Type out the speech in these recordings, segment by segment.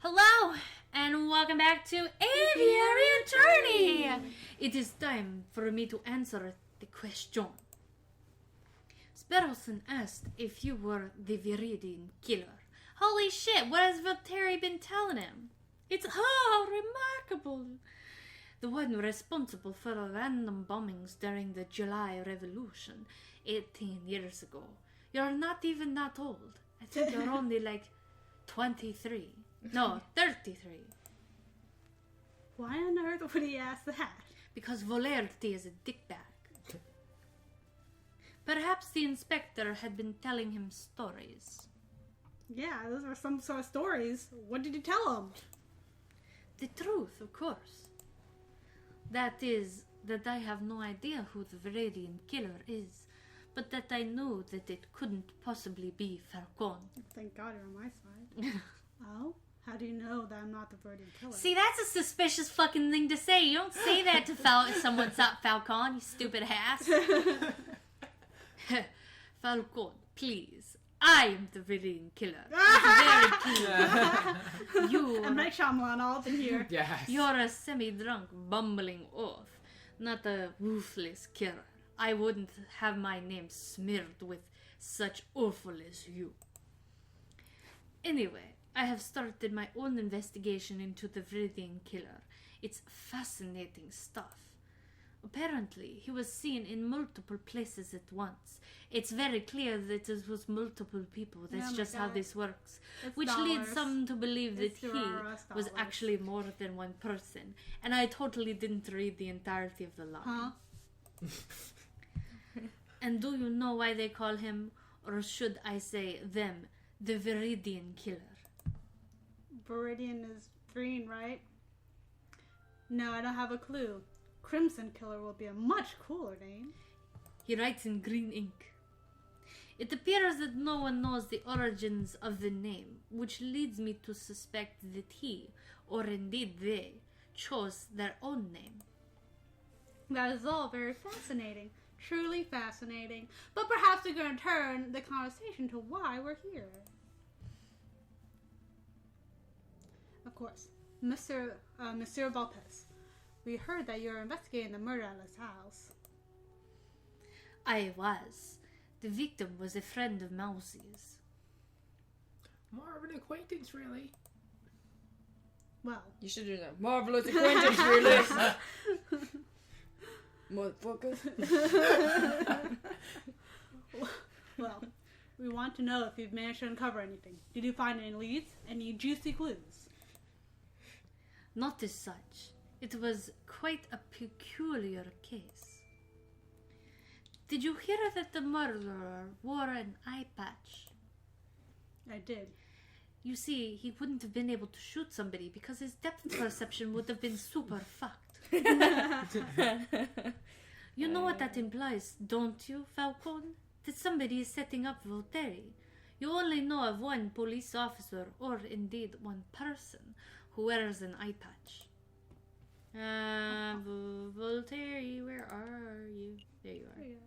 Hello, and welcome back to Aviary Attorney! It is time for me to answer the question. Sparrowson asked if you were the Viridian killer. Holy shit, what has Valtteri been telling him? It's remarkable! The one responsible for random bombings during the July Revolution 18 years ago. You're not even that old. I think you're only like 23. No, 33. Why on earth would he ask that? Because Volerti is a dickbag. Perhaps the inspector had been telling him stories. Yeah, those are some sort of stories. What did you tell him? The truth, of course. That is, that I have no idea who the Viridian killer is, but that I knew that it couldn't possibly be Falcone. Thank God you're on my side. Oh? How do you know that I'm not the Viridian killer? See, that's a suspicious fucking thing to say. You don't say that to someone's up Falcone, you stupid ass. Falcone, please. I am the Viridian killer. It's very clear. You and Mike Shyamalan all up in here. Yes. You're a semi-drunk, bumbling oaf, not a ruthless killer. I wouldn't have my name smeared with such awful as you. Anyway, I have started my own investigation into the Viridian killer. It's fascinating stuff. Apparently, he was seen in multiple places at once. It's very clear that it was multiple people. That's just how this works. It's which dollars. leads some to believe It's that he was dollars. actually more than one person. And I totally didn't read the entirety of the line. Huh? And do you know why they call him, or should I say them, the Viridian killer? Viridian is green, right? No, I don't have a clue. Crimson Killer will be a much cooler name. He writes in green ink. It appears that no one knows the origins of the name, which leads me to suspect that he, or indeed they, chose their own name. That is all very fascinating. Truly fascinating. But perhaps we're going to turn the conversation to why we're here. Of course, Monsieur Valpes. We heard that you're investigating the murder at his house. I was. The victim was a friend of Mousie's. More of an acquaintance, really. Well, You should do that. Marvelous acquaintance, really. Motherfuckers. well, we want to know if you've managed to uncover anything. Did you find any leads? Any juicy clues? Not as such. It was quite a peculiar case. Did you hear that the murderer wore an eye patch? I did. You see, he wouldn't have been able to shoot somebody because his depth perception would have been super fucked. You know what that implies, don't you, Falcone? That somebody is setting up Valtteri. You only know of one police officer, or indeed one person, who wears an eye patch. Valtteri, where are you? There you are. Yeah.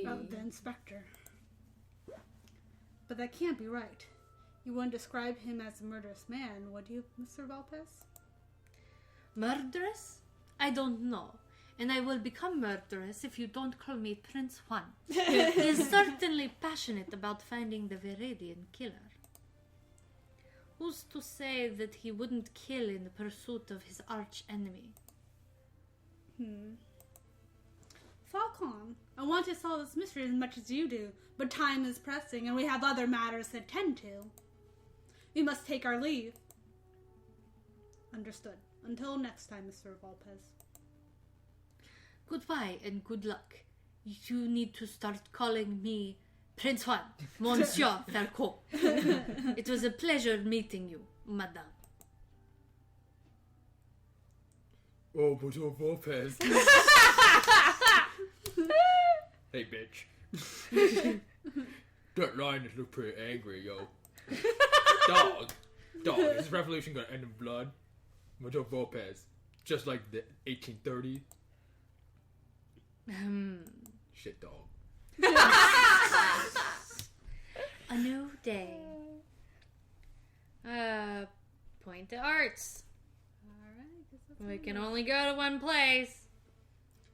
Oh, the inspector. But that can't be right. You wouldn't describe him as a murderous man, would you, Mr. Valpes? Murderous? I don't know. And I will become murderous if you don't call me Prince Juan. He is certainly passionate about finding the Viridian killer. Who's to say that he wouldn't kill in the pursuit of his arch enemy? Falcon, I want to solve this mystery as much as you do, but time is pressing and we have other matters to attend to. We must take our leave. Understood. Until next time, Mr. Valpes. Goodbye and good luck. You need to start calling me Prince Juan, Monsieur Falcone. It was a pleasure meeting you, Madame. Oh, Monsieur Lopez. Hey, bitch. That line just looked pretty angry, yo. Dog, is this revolution gonna end in blood? Monsieur Lopez. Just like the 1830s. Shit, dog. day. Point to arts. We can only go to one place.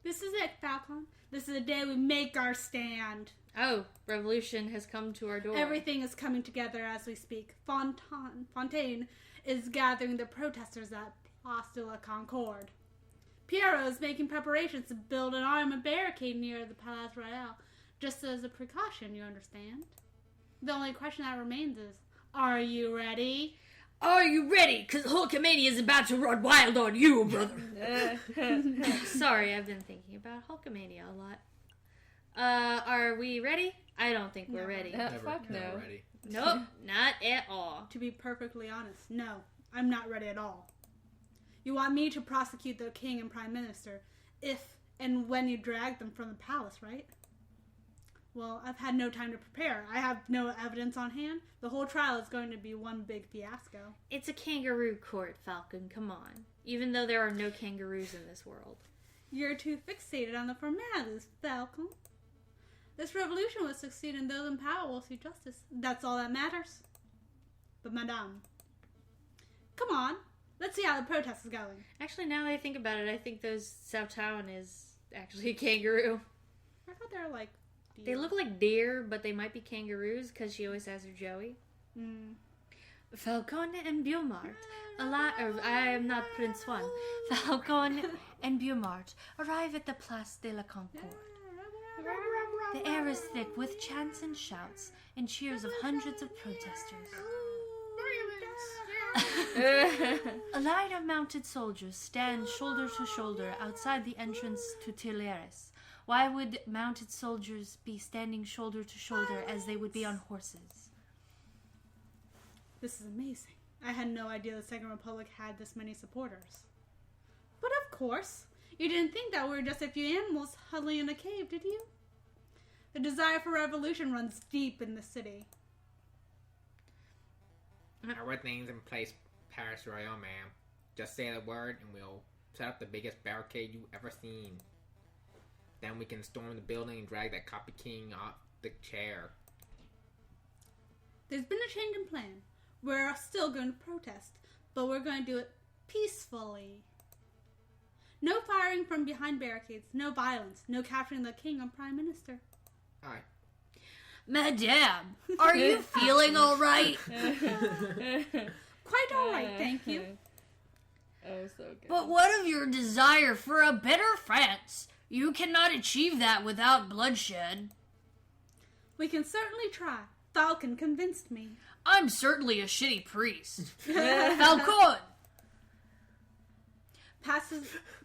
This is it, Falcon. This is the day we make our stand. Oh, revolution has come to our door. Everything is coming together as we speak. Fontaine is gathering the protesters at Place de la Concorde. Piero is making preparations to build an armed barricade near the Palais Royal, just as a precaution, you understand? The only question that remains is, are you ready? Are you ready? Because Hulkamania is about to run wild on you, brother. Sorry, I've been thinking about Hulkamania a lot. Are we ready? I don't think we're ready. Fuck no. Never ready. Nope, not at all. To be perfectly honest, no, I'm not ready at all. You want me to prosecute the king and prime minister if and when you drag them from the palace, right? Well, I've had no time to prepare. I have no evidence on hand. The whole trial is going to be one big fiasco. It's a kangaroo court, Falcon, come on. Even though there are no kangaroos in this world. You're too fixated on the formalities, Falcon. This revolution will succeed and those in power will see justice. That's all that matters. But madame, come on. Let's see how the protest is going. Actually, now that I think about it, I think those South Town is actually a kangaroo. I thought they were like deer. They look like deer, but they might be kangaroos because she always has her Joey. Falcon and Beaumont. I am not Prince Juan. Falcon and Beaumont arrive at the Place de la Concorde. The air is thick with chants and shouts and cheers of hundreds of protesters. A line of mounted soldiers stand shoulder to shoulder outside the entrance to Tuileries. Why would mounted soldiers be standing shoulder to shoulder as they would be on horses? This is amazing. I had no idea the Second Republic had this many supporters. But of course, you didn't think that we were just a few animals huddling in a cave, did you? The desire for revolution runs deep in the city. Everything's in place, Paris Royal, ma'am. Just say the word and we'll set up the biggest barricade you've ever seen. Then we can storm the building and drag that copy king off the chair. There's been a change in plan. We're still going to protest, but we're going to do it peacefully. No firing from behind barricades, no violence, no capturing the king or prime minister. Aye. Madame, are you feeling all right? Quite all right, thank you. Oh, so good. But what of your desire for a better France? You cannot achieve that without bloodshed. We can certainly try. Falcon convinced me. I'm certainly a shitty priest. Falcon!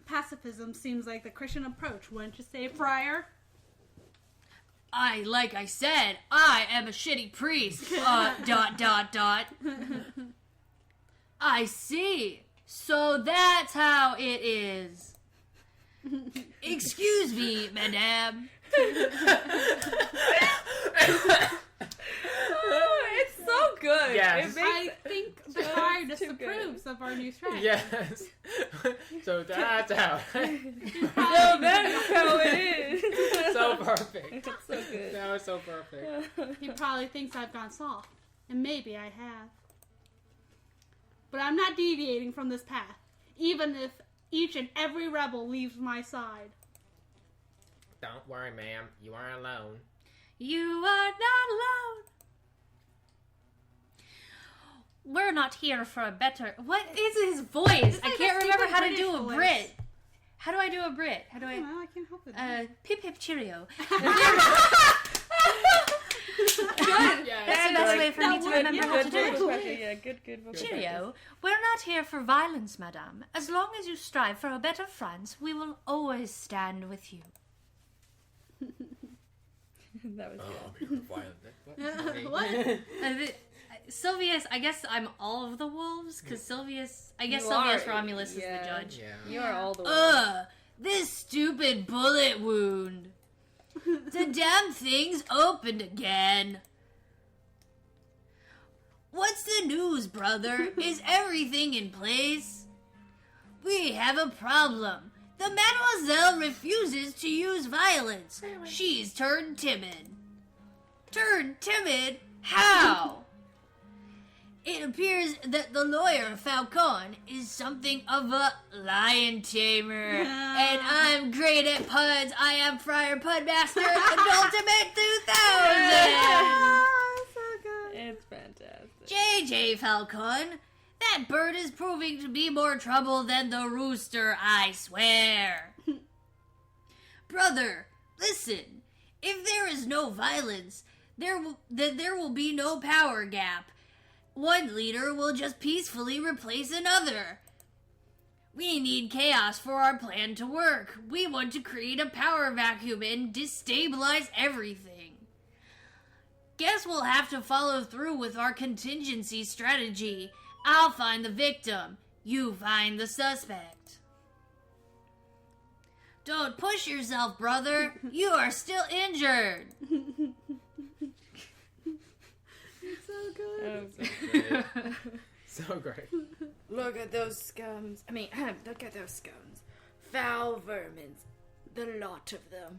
Pacifism seems like the Christian approach, wouldn't you say, Friar? Like I said, I am a shitty priest. ... I see. So that's how it is. Excuse me, madame. Oh, it's so good. Yes. It makes I think the Friar too disapproves of our new strategy. Yes. So that's how. No, that's how it is. So perfect. It's so good. That was so perfect. He probably thinks I've gone soft, and maybe I have. But I'm not deviating from this path, even if each and every rebel leaves my side. Don't worry, ma'am. You aren't alone. You are not alone. We're not here for a better... What is his voice? I like can't a remember stupid how to British do a voice. Brit. How do I do a Brit? How do I I... don't know, I can't help it. Pip pip cheerio. Good. Yes. That's the best way for me to would- remember yeah, how to Good do vocal it. practice. Yeah, good vocal Cheerio. We're not here for violence, madame. As long as you strive for a better France, we will always stand with you. practice. That was good. I'm here for violence. What? Sylvius, I guess I'm all of the wolves, because Sylvius... I guess You Sylvius are, Romulus is yeah. the judge. Yeah. You are all the way. This stupid bullet wound. The damn thing's opened again. What's the news, brother? Is everything in place? We have a problem. The mademoiselle refuses to use violence. She's turned timid. Turned timid? How? It appears that the lawyer Falcon is something of a lion tamer. And I'm great at puns. I am Friar Pudmaster and Ultimate 2000! So good. It's fantastic. JJ Falcon, that bird is proving to be more trouble than the rooster, I swear. Brother, listen. If there is no violence, then there will be no power gap. One leader will just peacefully replace another. We need chaos for our plan to work. We want to create a power vacuum and destabilize everything. Guess we'll have to follow through with our contingency strategy. I'll find the victim. You find the suspect. Don't push yourself, brother. You are still injured. So good. So great. Look at those scums. Look at those scums. Foul vermins. The lot of them.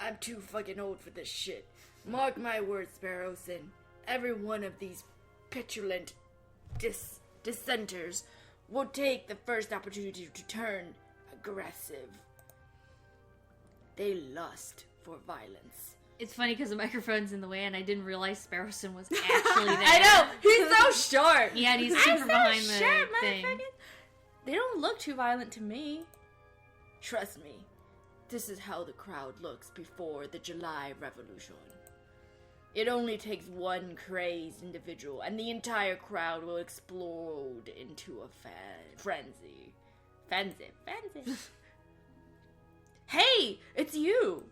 I'm too fucking old for this shit. Mark my words, Sparrowson. Every one of these petulant dissenters will take the first opportunity to turn aggressive. They lust for violence. It's funny because the microphone's in the way and I didn't realize Sparrowson was actually there. I know! He's so short! Yeah, and he's super behind the thing. They don't look too violent to me. Trust me, this is how the crowd looks before the July Revolution. It only takes one crazed individual and the entire crowd will explode into a frenzy. Frenzy. Hey, it's you!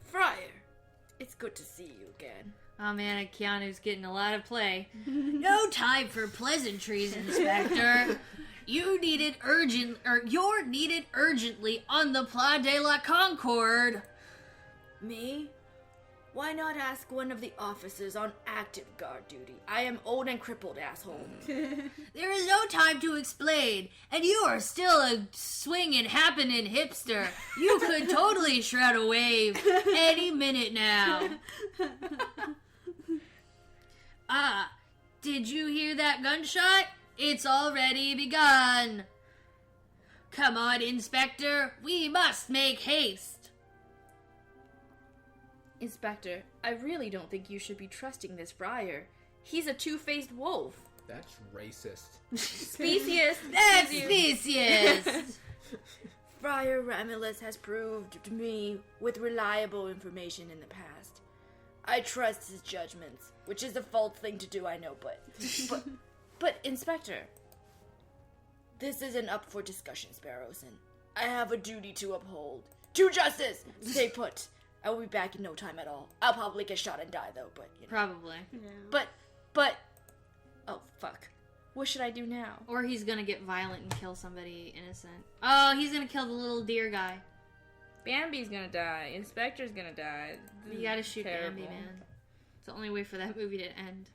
Friar, it's good to see you again. Oh man, Keanu's getting a lot of play. No time for pleasantries, Inspector. You're needed urgently on the Place de la Concorde. Me? Why not ask one of the officers on active guard duty? I am old and crippled, asshole. There is no time to explain, and you are still a swinging, happening hipster. You could totally shred a wave any minute now. Did you hear that gunshot? It's already begun. Come on, Inspector, we must make haste. Inspector, I really don't think you should be trusting this friar. He's a two-faced wolf. That's racist. Specious. That's specious. Friar Ramilus has proved to me with reliable information in the past. I trust his judgments, which is a false thing to do, I know, but Inspector, this isn't up for discussion, Sparrowson. I have a duty to uphold. To justice! Stay put. I will be back in no time at all. I'll probably get shot and die, though, but, you know. Probably. Yeah. But... Oh, fuck. What should I do now? Or he's gonna get violent and kill somebody innocent. Oh, he's gonna kill the little deer guy. Bambi's gonna die. Inspector's gonna die. You gotta shoot Terrible. Bambi, man. It's the only way for that movie to end.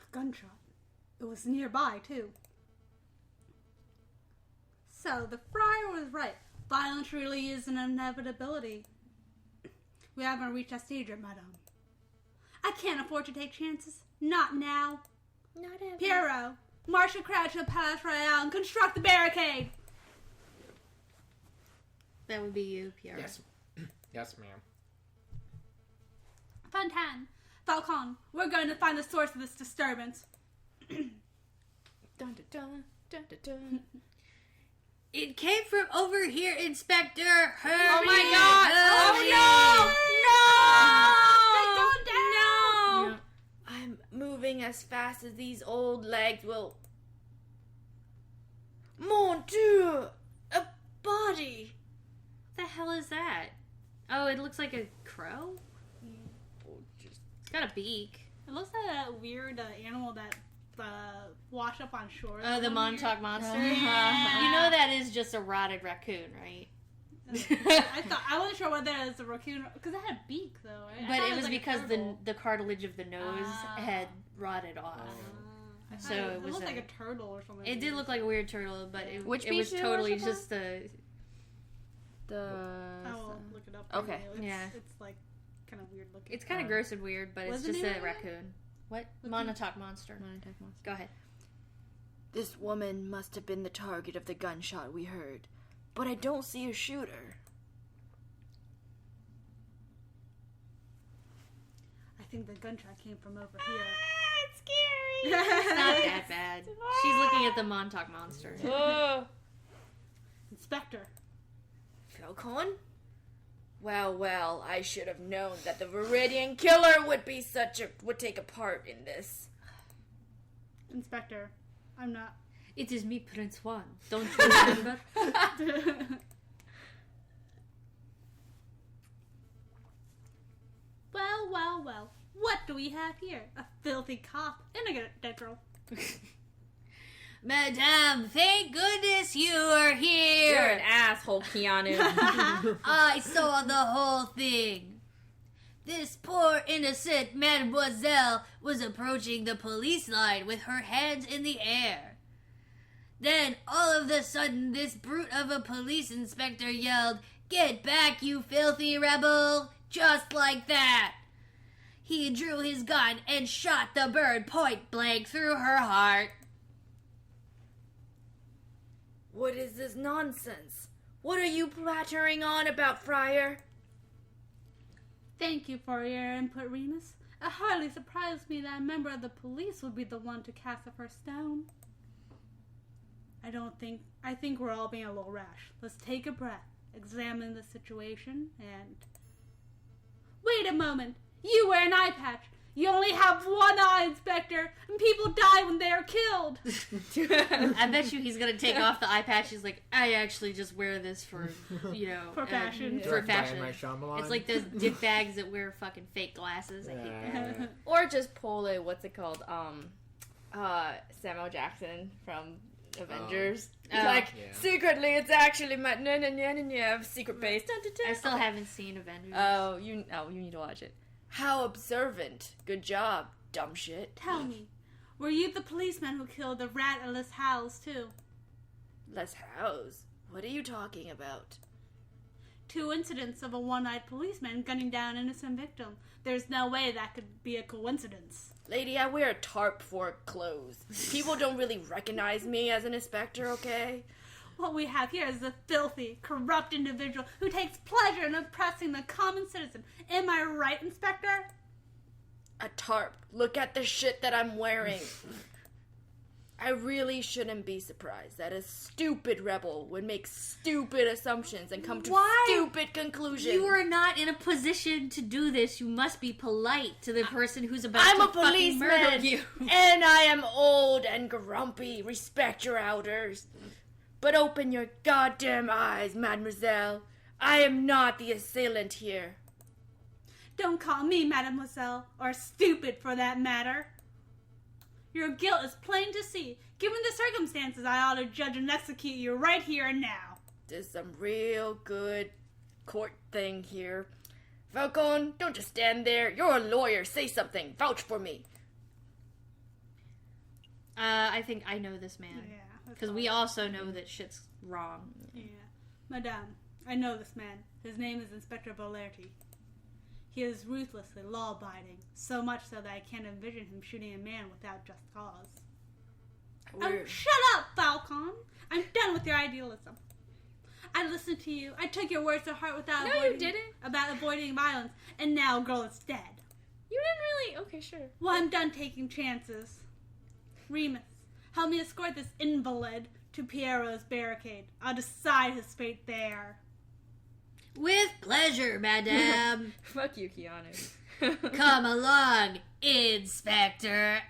A gunshot. It was nearby, too. So, the friar was right. Violence really is an inevitability. We haven't reached that stage yet, madame. I can't afford to take chances. Not now. Not ever. Piero, march your crowd to the Palace Royale and construct the barricade. That would be you, Pierre. Yes. Yes, ma'am. Fontaine, Falcon, we're going to find the source of this disturbance. Dun, dun, dun, dun, dun, dun. It came from over here, Inspector. Hurry! Oh my God! Hurry! Oh no! No! I'm moving as fast as these old legs will. Mon Dieu! A body! What the hell is that? Oh, it looks like a crow? It's got a beak. It looks like that weird animal that wash up on shore. Oh, the Montauk Monster? Yeah. You know that is just a rotted raccoon, right? I wasn't sure whether it was a raccoon because it had a beak though. Right? I But thought it was like a because turtle. the cartilage of the nose had rotted off. I thought So it it was looked a- like a turtle or something. It did look like a weird turtle, but Which it was beach did it totally wash up just a... I will look it up. Okay. It's, Yeah. It's like kind of weird looking. It's kind of gross and weird, but it's What's the just name a of it? raccoon. What? What's Montauk monster. Montauk monster. Go ahead. This woman must have been the target of the gunshot we heard, but I don't see a shooter. I think the gunshot came from over here. It's scary. It's not that bad. She's looking at the Montauk monster. Oh. Inspector. Falcon? Well, I should have known that the Viridian Killer would take a part in this. Inspector. I'm not. It is me, Prince Juan. Don't you remember? Well. What do we have here? A filthy cop and a dead girl. Madame, thank goodness you are here. You're an asshole, Keanu. I saw the whole thing. This poor innocent mademoiselle was approaching the police line with her hands in the air. Then, all of a sudden, this brute of a police inspector yelled, "Get back, you filthy rebel!" Just like that. He drew his gun and shot the bird point blank through her heart. What is this nonsense? What are you blattering on about, Friar? Thank you for your input, Remus. It hardly surprised me that a member of the police would be the one to cast the first stone. I think we're all being a little rash. Let's take a breath, examine the situation, and... Wait a moment! You wear an eye patch! You only have one eye, Inspector, and people die when they are killed! I bet you he's gonna take off the eye patch. He's like, I actually just wear this for, For fashion. For Direct by fashion. M. Night Shyamalan. It's like those dick bags that wear fucking fake glasses. I hate that. Or just pull a, what's it called? Samuel Jackson from Avengers. Oh. Like, Yeah. secretly, it's actually my secret base. I still haven't seen Avengers. Oh, you need to watch it. How observant. Good job, dumb shit. Tell me, were you the policeman who killed the rat at Les Howes, too? Les Howes? What are you talking about? 2 incidents of a one-eyed policeman gunning down an innocent victim. There's no way that could be a coincidence. Lady, I wear a tarp for clothes. People don't really recognize me as an inspector, okay? What we have here is a filthy, corrupt individual who takes pleasure in oppressing the common citizen. Am I right, Inspector? A tarp. Look at the shit that I'm wearing. I really shouldn't be surprised that a stupid rebel would make stupid assumptions and come to Why? stupid conclusions. You are not in a position to do this. You must be polite to the person who's about I'm to a fucking murder policeman, you. and I am old and grumpy. Respect your elders. But open your goddamn eyes, mademoiselle. I am not the assailant here. Don't call me mademoiselle, or stupid for that matter. Your guilt is plain to see. Given the circumstances, I ought to judge and execute you right here and now. There's some real good court thing here. Falcon, don't just stand there. You're a lawyer. Say something. Vouch for me. I think I know this man. Yeah. Because we also know that shit's wrong. Yeah. Madame, I know this man. His name is Inspector Bolerti. He is ruthlessly law-abiding, so much so that I can't envision him shooting a man without just cause. Oh, shut up, Falcon! I'm done with your idealism. I listened to you. I took your words to heart without about avoiding violence, and now girl is dead. You didn't really... Okay, sure. Well, I'm done taking chances. Remus, help me escort this invalid to Piero's barricade. I'll decide his fate there. With pleasure, madame. Fuck you, Keanu. Come along, Inspector.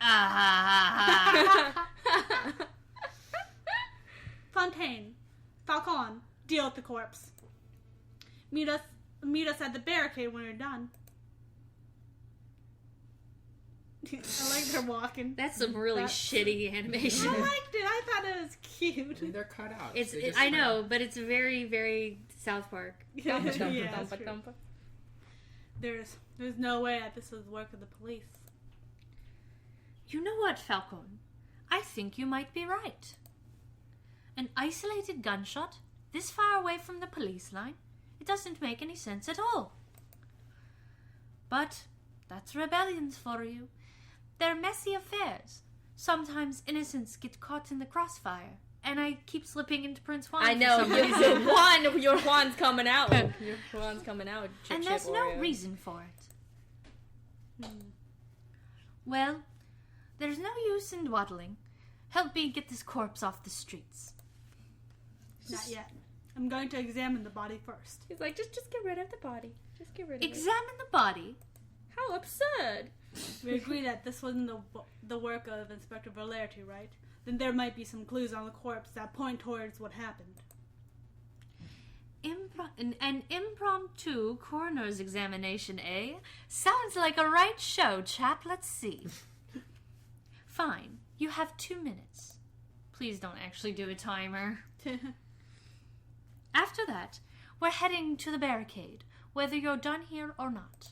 Fontaine, Falcon, deal with the corpse. Meet us at the barricade when you're done. I like they're walking. That's some really shitty animation. I liked it. I thought it was cute. They're cut out. I know, but it's very, very South Park. Yeah, that's true. There's no way that this was the work of the police. You know what, Falcon? I think you might be right. An isolated gunshot, this far away from the police line, it doesn't make any sense at all. But that's rebellions for you. They're messy affairs. Sometimes innocents get caught in the crossfire. And I keep slipping into Prince Juan. I know, your Juan's coming out. Your Juan's coming out. And there's no reason for it. Well, there's no use in dawdling. Help me get this corpse off the streets. Not yet. I'm going to examine the body first. He's like, just get rid of the body. Just get rid of it. Examine the body. How absurd. We agree that this wasn't the work of Inspector Valerti, right? Then there might be some clues on the corpse that point towards what happened. An impromptu coroner's examination, eh? Sounds like a right show, chap. Let's see. Fine. You have 2 minutes. Please don't actually do a timer. After that, we're heading to the barricade, whether you're done here or not.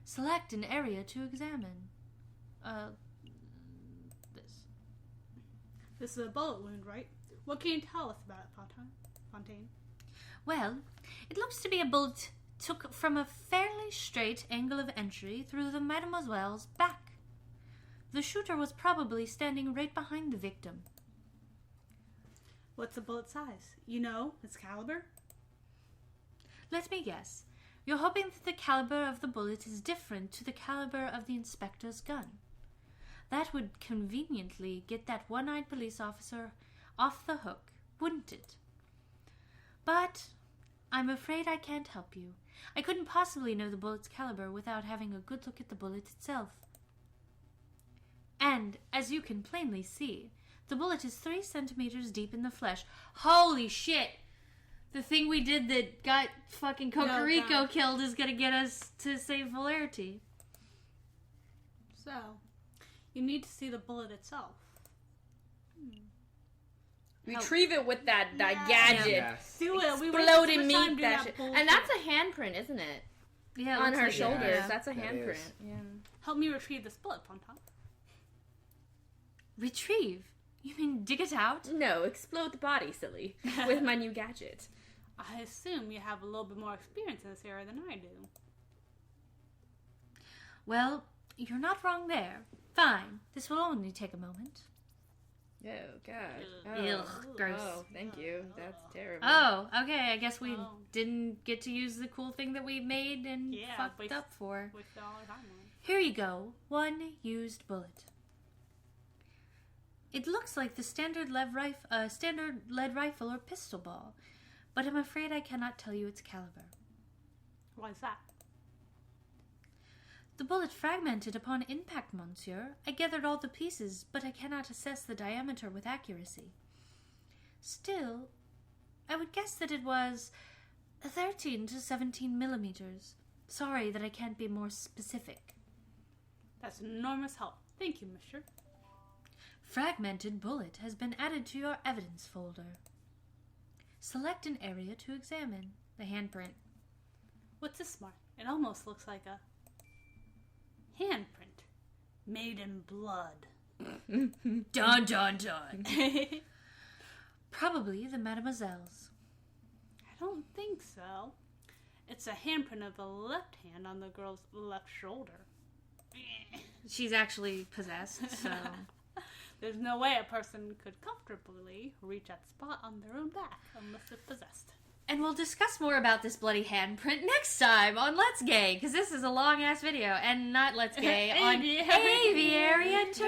Select an area to examine. This is a bullet wound, right? What can you tell us about it, Fontaine? Well, it looks to be a bullet took from a fairly straight angle of entry through the mademoiselle's back. The shooter was probably standing right behind the victim. What's the bullet size? You know, its caliber? Let me guess. You're hoping that the caliber of the bullet is different to the caliber of the inspector's gun. That would conveniently get that one-eyed police officer off the hook, wouldn't it? But I'm afraid I can't help you. I couldn't possibly know the bullet's caliber without having a good look at the bullet itself. And, as you can plainly see, the bullet is 3 centimeters deep in the flesh. Holy shit! The thing we did that got fucking Cocorico killed is gonna get us to save Valerti. So, you need to see the bullet itself. Retrieve it with that gadget. Yes. Do it. We Exploding wasted so much time meat. doing That shit. bullshit. And that's a handprint, isn't it? Yeah, it On looks her like it. shoulders. Yeah. That's a That handprint. is. Yeah. Help me retrieve this bullet, Fontaine. Retrieve? You mean dig it out? No, explode the body, silly. With my new gadget. I assume you have a little bit more experience in this area than I do. Well, you're not wrong there. Fine. This will only take a moment. Oh, God. Ugh, gross. Oh, thank you. That's terrible. Oh, okay. I guess we Oh. didn't get to use the cool thing that we made and fucked up for. Wasted all our time on it. Here you go. 1 used bullet. It looks like the standard lead rifle or pistol ball, but I'm afraid I cannot tell you its caliber. Why is that? The bullet fragmented upon impact, monsieur. I gathered all the pieces, but I cannot assess the diameter with accuracy. Still, I would guess that it was 13 to 17 millimeters. Sorry that I can't be more specific. That's an enormous help. Thank you, mister. Fragmented bullet has been added to your evidence folder. Select an area to examine. The handprint. What's this mark? It almost looks like a handprint made in blood. Dun dun dun. Probably the mademoiselle's. I don't think so. It's a handprint of the left hand on the girl's left shoulder. She's actually possessed, so... There's no way a person could comfortably reach that spot on their own back unless they're possessed. And we'll discuss more about this bloody handprint next time on Let's Gay, because this is a long-ass video, and not Let's Gay, on Aviary. Aviary Entertainment.